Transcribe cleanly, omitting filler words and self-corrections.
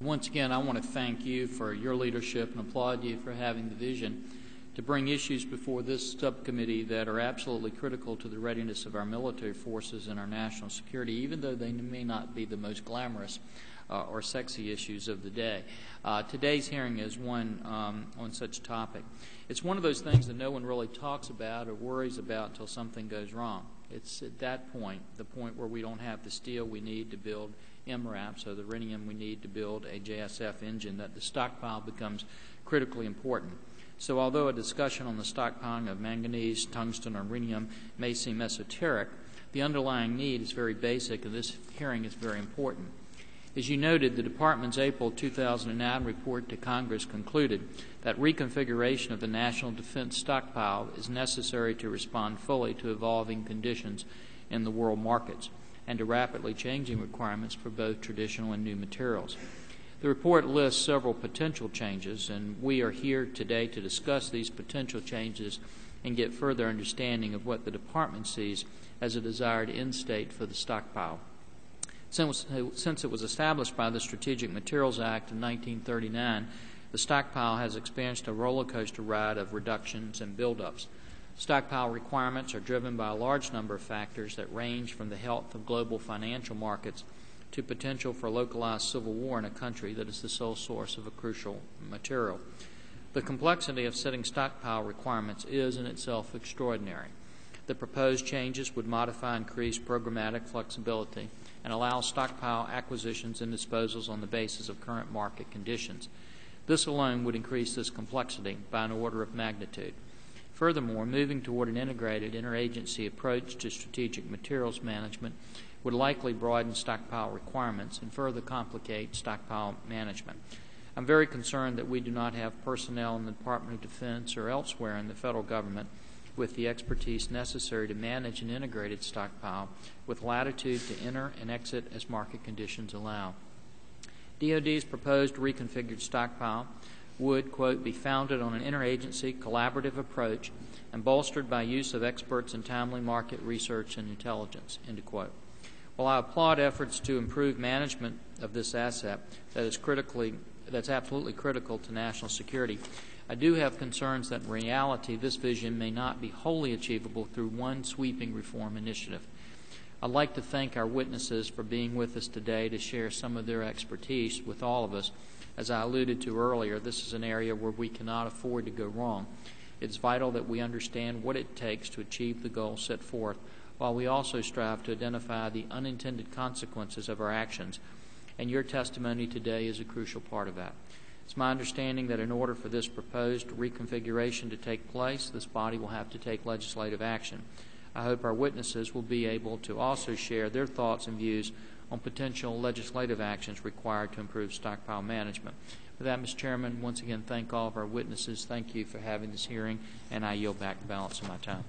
Once again, I want to thank you for your leadership and applaud you for having the vision to bring issues before this subcommittee that are absolutely critical to the readiness of our military forces and our national security, even though they may not be the most glamorous or sexy issues of the day. Today's hearing is one on such a topic. It's one of those things that no one really talks about or worries about until something goes wrong. It's at that point, the point where we don't have the steel we need to build MRAP, so the rhenium we need to build a JSF engine, that the stockpile becomes critically important. So although a discussion on the stockpiling of manganese, tungsten, or rhenium may seem esoteric, the underlying need is very basic, and this hearing is very important. As you noted, the Department's April 2009 report to Congress concluded that reconfiguration of the National Defense Stockpile is necessary to respond fully to evolving conditions in the world markets and to rapidly changing requirements for both traditional and new materials. The report lists several potential changes, and we are here today to discuss these potential changes and get further understanding of what the Department sees as a desired end state for the stockpile. Since it was established by the Strategic Materials Act in 1939, the stockpile has experienced a roller coaster ride of reductions and buildups. Stockpile requirements are driven by a large number of factors that range from the health of global financial markets to potential for localized civil war in a country that is the sole source of a crucial material. The complexity of setting stockpile requirements is in itself extraordinary. The proposed changes would modify and increase programmatic flexibility and allow stockpile acquisitions and disposals on the basis of current market conditions. This alone would increase this complexity by an order of magnitude. Furthermore, moving toward an integrated interagency approach to strategic materials management would likely broaden stockpile requirements and further complicate stockpile management. I'm very concerned that we do not have personnel in the Department of Defense or elsewhere in the federal government with the expertise necessary to manage an integrated stockpile with latitude to enter and exit as market conditions allow. DoD's proposed reconfigured stockpile would, quote, be founded on an interagency collaborative approach and bolstered by use of experts in timely market research and intelligence, end quote. While I applaud efforts to improve management of this asset that's absolutely critical to national security, I do have concerns that in reality this vision may not be wholly achievable through one sweeping reform initiative. I'd like to thank our witnesses for being with us today to share some of their expertise with all of us. As I alluded to earlier, this is an area where we cannot afford to go wrong. It's vital that we understand what it takes to achieve the goals set forth, while we also strive to identify the unintended consequences of our actions. And your testimony today is a crucial part of that. It's my understanding that in order for this proposed reconfiguration to take place, this body will have to take legislative action. I hope our witnesses will be able to also share their thoughts and views on potential legislative actions required to improve stockpile management. With that, Mr. Chairman, once again, thank all of our witnesses. Thank you for having this hearing, and I yield back the balance of my time.